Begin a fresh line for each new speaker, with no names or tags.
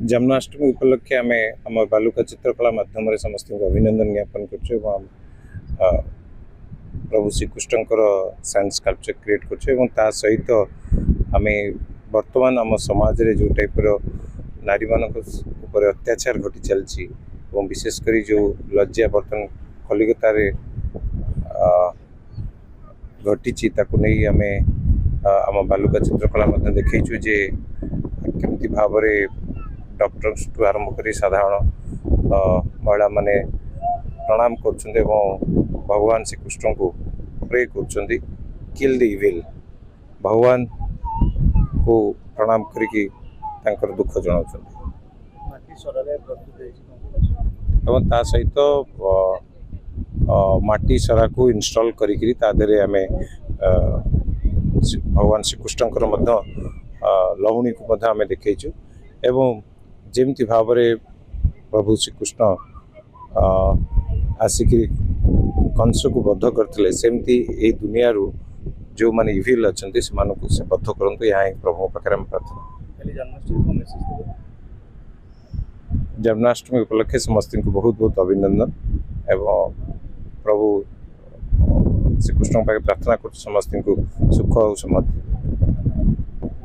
जन्माष्टमी उपलक्षे आम आम बालुका चित्रकला माध्यम समस्त अभिनंदन ज्ञापन कर प्रभु श्रीकृष्ण साइंस स्कल्पचर क्रिएट कर सहित आम बर्तमान आम समाज रे जो टाइप नारी मान अत्याचार घटी चलती विशेषकर जो लज्जा बर्तमान कलिकता घटी नहीं आम आम बालुका चित्रकला देखु जे केमती भाव डॉक्टर आरंभ कर साधारण महिला माने प्रणाम कर भगवान श्रीकृष्ण को प्रे कर किल द इविल भगवान को प्रणाम करके दुख जनाऊँ एवं ता सहित माटी सरा को इंस्टॉल करी आम भगवान श्रीकृष्ण लवणी को आम देखु एवं जमती भाव प्रभु श्रीकृष्ण आसिक कंस को बद्ध करते सेमती ये दुनिया रू जो माने इविल अच्छा से बद्ध करते यहाँ प्रभु पाखे प्रार्थना। जन्माष्टमी उपलक्षे समस्त को बहुत बहुत अभिनंदन एवं प्रभु श्रीकृष्ण पाखे प्रार्थना कर समस्त को सुख और समृद्धि।